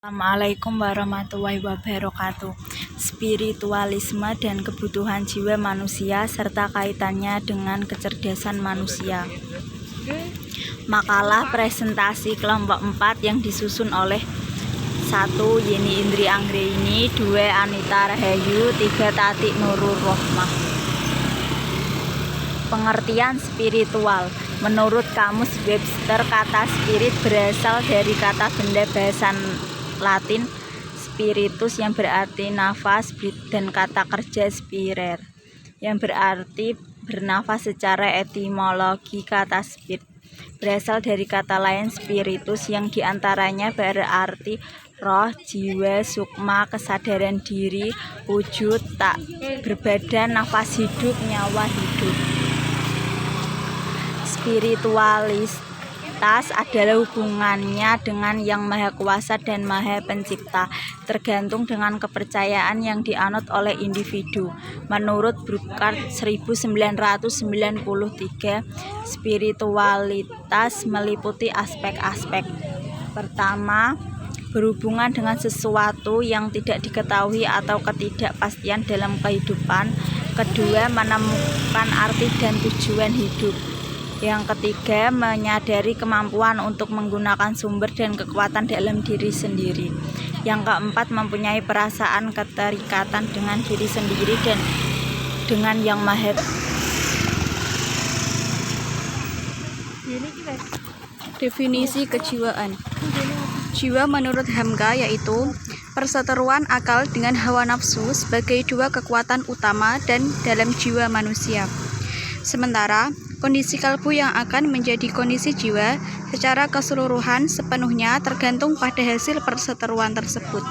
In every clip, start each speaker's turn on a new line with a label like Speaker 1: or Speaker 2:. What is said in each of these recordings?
Speaker 1: Assalamualaikum warahmatullahi wabarakatuh. Spiritualisme dan kebutuhan jiwa manusia serta kaitannya dengan kecerdasan manusia. Makalah presentasi kelompok 4 yang disusun oleh 1. Yeni Indri Anggraini, 2. Anita Rahayu, 3. Tati Nurul Rohmah. Pengertian spiritual. Menurut Kamus Webster, kata spirit berasal dari kata benda bahasa Latin spiritus yang berarti nafas, dan kata kerja spirer yang berarti bernafas. Secara etimologi, kata spirit berasal dari kata lain spiritus yang diantaranya berarti roh, jiwa, sukma, kesadaran diri, wujud, tak berbadan, nafas hidup, nyawa hidup. Spiritualitas adalah hubungannya dengan Yang Maha Kuasa dan Maha Pencipta, tergantung dengan kepercayaan yang dianut oleh individu. Menurut Burkhardt 1993, spiritualitas meliputi aspek-aspek. Pertama, berhubungan dengan sesuatu yang tidak diketahui atau ketidakpastian dalam kehidupan. Kedua, menemukan arti dan tujuan hidup. Yang ketiga, menyadari kemampuan untuk menggunakan sumber dan kekuatan dalam diri sendiri. Yang keempat, mempunyai perasaan keterikatan dengan diri sendiri dan dengan Yang Maha.
Speaker 2: Definisi kejiwaan. Jiwa menurut Hamka yaitu perseteruan akal dengan hawa nafsu sebagai dua kekuatan utama dan dalam jiwa manusia. Sementara kondisi kalbu yang akan menjadi kondisi jiwa secara keseluruhan sepenuhnya tergantung pada hasil perseteruan tersebut.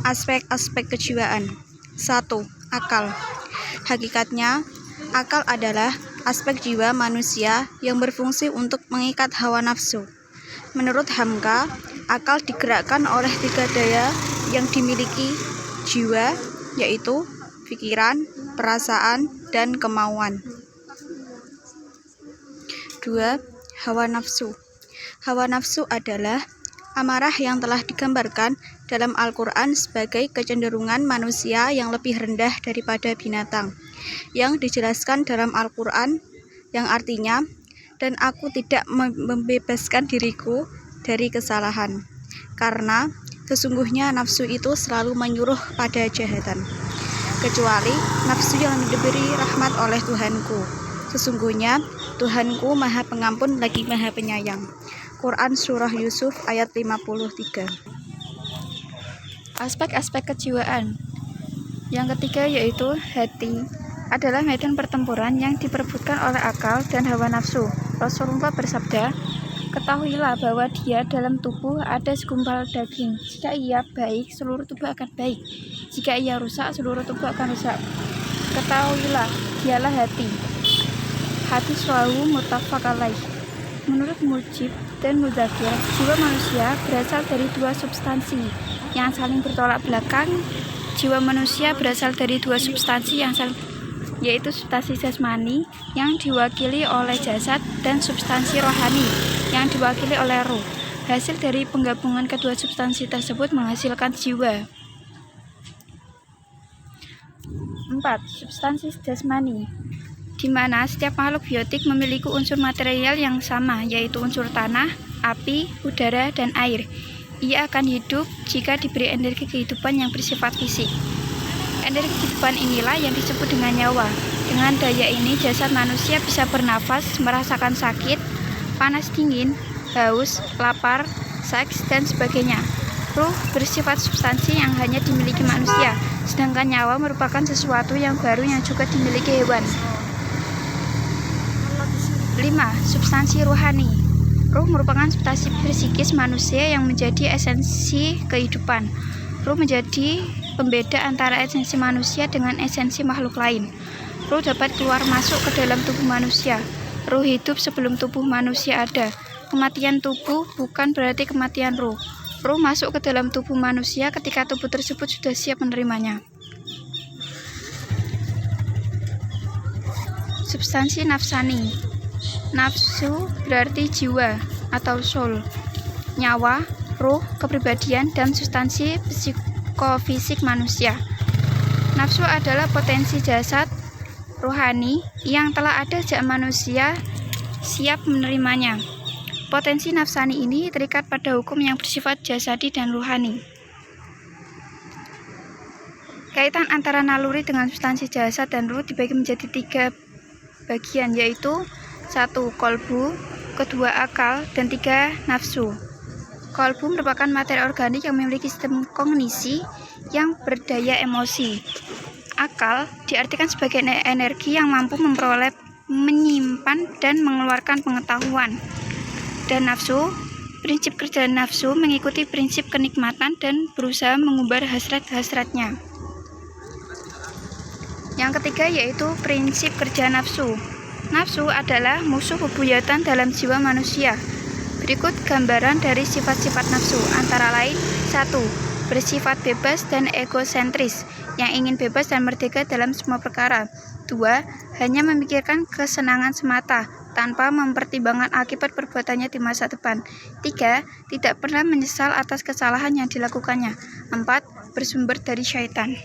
Speaker 2: Aspek-aspek kejiwaan. 1. Akal. Hakikatnya, akal adalah aspek jiwa manusia yang berfungsi untuk mengikat hawa nafsu. Menurut Hamka, akal digerakkan oleh 3 daya yang dimiliki jiwa, yaitu pikiran, perasaan, dan kemauan. 2. Hawa nafsu. Hawa nafsu adalah amarah yang telah digambarkan dalam Al-Quran sebagai kecenderungan manusia yang lebih rendah daripada binatang, yang dijelaskan dalam Al-Quran yang artinya, dan aku tidak membebaskan diriku dari kesalahan, karena sesungguhnya nafsu itu selalu menyuruh pada kejahatan, kecuali nafsu yang diberi rahmat oleh Tuhanku. Sesungguhnya Tuhanku Maha Pengampun lagi Maha Penyayang. Quran Surah Yusuf ayat 53. Aspek-aspek kejiwaan. Yang ketiga yaitu hati, adalah medan pertempuran yang diperebutkan oleh akal dan hawa nafsu. Rasulullah bersabda, "Ketahuilah bahwa dia dalam tubuh ada segumpal daging. Jika ia baik, seluruh tubuh akan baik. Jika ia rusak, seluruh tubuh akan rusak. Ketahuilah, dialah hati." Hadis rawahu muttafaq alaih. Menurut Mujib dan Muzakir, jiwa manusia berasal dari 2 substansi yang saling bertolak belakang. Jiwa manusia berasal dari 2 substansi yang saling, yaitu substansi jasmani yang diwakili oleh jasad dan substansi rohani yang diwakili oleh ruh. Hasil dari penggabungan kedua substansi tersebut menghasilkan jiwa. 4. Substansi jasmani, di mana setiap makhluk biotik memiliki unsur material yang sama, yaitu unsur tanah, api, udara, dan air. Ia akan hidup jika diberi energi kehidupan yang bersifat fisik. Energi kehidupan inilah yang disebut dengan nyawa. Dengan daya ini, jasad manusia bisa bernafas, merasakan sakit, panas dingin, haus, lapar, seks, dan sebagainya. Ruh bersifat substansi yang hanya dimiliki manusia, sedangkan nyawa merupakan sesuatu yang baru yang juga dimiliki hewan. 5. Substansi rohani. Ruh merupakan substansi psikis manusia yang menjadi esensi kehidupan. Ruh menjadi pembeda antara esensi manusia dengan esensi makhluk lain. Ruh dapat keluar masuk ke dalam tubuh manusia. Ruh hidup sebelum tubuh manusia ada. Kematian tubuh bukan berarti kematian ruh. Ruh masuk ke dalam tubuh manusia ketika tubuh tersebut sudah siap menerimanya. Substansi nafsani. Nafsu berarti jiwa atau soul. nyawa, ruh, kepribadian, dan substansi psikofisik manusia. Nafsu adalah potensi jasad rohani yang telah ada sejak manusia siap menerimanya. Potensi nafsani ini terikat pada hukum yang bersifat jasadi dan rohani. Kaitan antara naluri dengan substansi jasad dan ruh dibagi menjadi 3 bagian, yaitu 1. Kolbu, 2. Akal, dan 3. Nafsu. Kolbu merupakan materi organik yang memiliki sistem kognisi yang berdaya emosi. Akal diartikan sebagai energi yang mampu memperoleh, menyimpan, dan mengeluarkan pengetahuan. Dan nafsu, prinsip kerja nafsu mengikuti prinsip kenikmatan dan berusaha mengumbar hasrat-hasratnya. Yang ketiga yaitu prinsip kerja nafsu. Nafsu adalah musuh bebuyutan dalam jiwa manusia. Berikut gambaran dari sifat-sifat nafsu, antara lain: 1. Bersifat bebas dan egosentris, yang ingin bebas dan merdeka dalam semua perkara. 2. Hanya memikirkan kesenangan semata, tanpa mempertimbangkan akibat perbuatannya di masa depan. 3. Tidak pernah menyesal atas kesalahan yang dilakukannya. 4. Bersumber dari syaitan.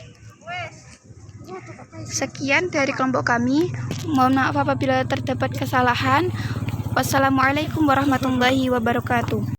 Speaker 2: Sekian dari kelompok kami. Mohon maaf apabila terdapat kesalahan. Wassalamualaikum warahmatullahi wabarakatuh.